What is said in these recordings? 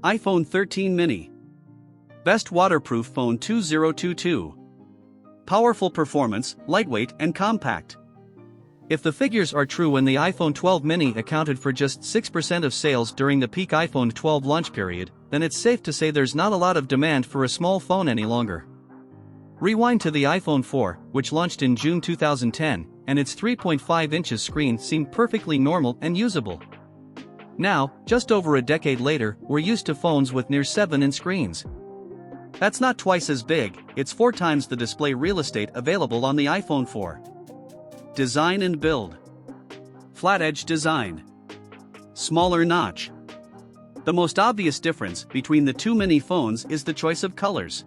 iPhone 13 mini. Best waterproof phone 2022. Powerful performance, lightweight and compact. If the figures are true and the iPhone 12 mini accounted for just 6% of sales during the peak iPhone 12 launch period, then it's safe to say there's not a lot of demand for a small phone any longer. Rewind to the iPhone 4, which launched in June 2010, and its 3.5 inches screen seemed perfectly normal and usable. Now, just over a decade later, we're used to phones with near 7-inch screens. That's not twice as big, it's 4 times the display real estate available on the iPhone 4. Design and build. Flat edge design. Smaller notch. The most obvious difference between the two mini phones is the choice of colors.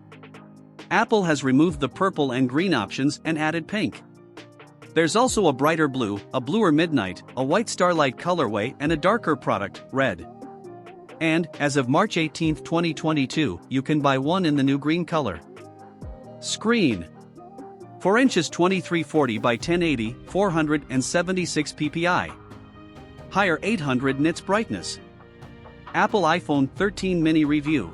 Apple has removed the purple and green options and added pink. There's also a brighter blue, a bluer midnight, a white starlight colorway and a darker product, red. And, as of March 18, 2022, you can buy one in the new green color. Screen. 4 inches 2340 by 1080, 476 ppi. Higher 800 nits brightness. Apple iPhone 13 mini review.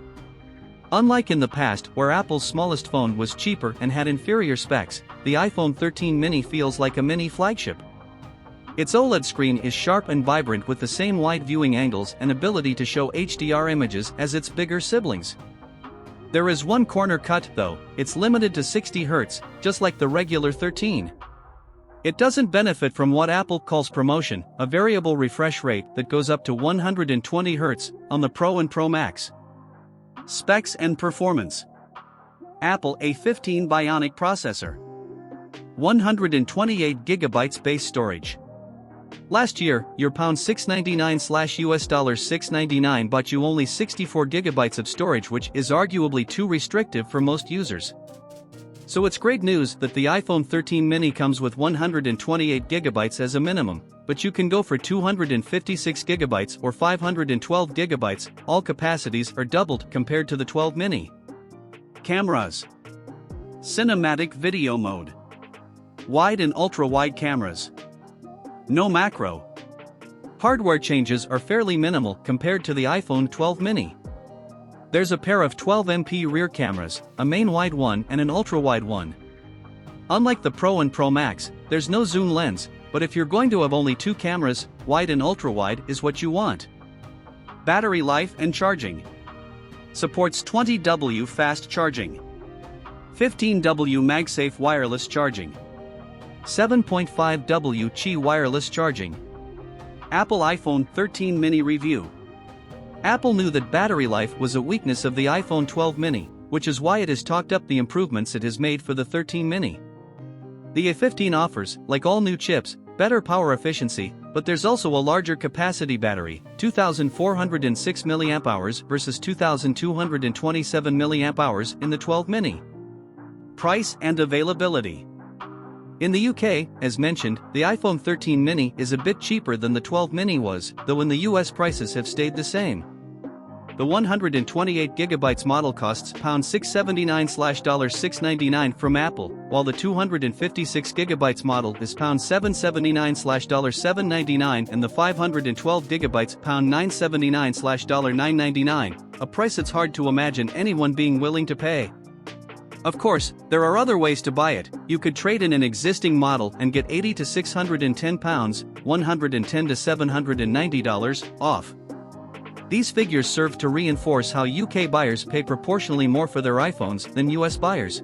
Unlike in the past where Apple's smallest phone was cheaper and had inferior specs, the iPhone 13 mini feels like a mini flagship. Its OLED screen is sharp and vibrant with the same wide viewing angles and ability to show HDR images as its bigger siblings. There is one corner cut though, it's limited to 60 Hz, just like the regular 13. It doesn't benefit from what Apple calls promotion, a variable refresh rate that goes up to 120 Hz on the Pro and Pro Max. Specs and performance. Apple A15 Bionic processor. 128GB base storage. Last year, your $699/$699 bought you only 64GB of storage, which is arguably too restrictive for most users. So it's great news that the iPhone 13 mini comes with 128GB as a minimum, but you can go for 256GB or 512GB, all capacities are doubled compared to the 12 mini. Cameras. Cinematic video mode. Wide and ultra-wide cameras. No macro. Hardware changes are fairly minimal compared to the iPhone 12 mini. There's a pair of 12MP rear cameras, a main wide one and an ultra-wide one. Unlike the Pro and Pro Max, there's no zoom lens, but if you're going to have only 2 cameras, wide and ultra-wide is what you want. Battery life and charging. Supports 20W fast charging. 15W MagSafe wireless charging. 7.5W Qi wireless charging. Apple iPhone 13 mini review. Apple knew that battery life was a weakness of the iPhone 12 mini, which is why it has talked up the improvements it has made for the 13 mini. The A15 offers, like all new chips, better power efficiency, but there's also a larger capacity battery, 2,406 mAh versus 2,227 mAh in the 12 mini. Price and availability. In the UK, as mentioned, the iPhone 13 mini is a bit cheaper than the 12 mini was, though in the US prices have stayed the same. The 128GB model costs £679/$699 from Apple, while the 256GB model is £779/$799 and the 512GB £979/$999, a price it's hard to imagine anyone being willing to pay. Of course, there are other ways to buy it. You could trade in an existing model and get £80 to £610, $110 to $790 off. These figures serve to reinforce how UK buyers pay proportionally more for their iPhones than US buyers.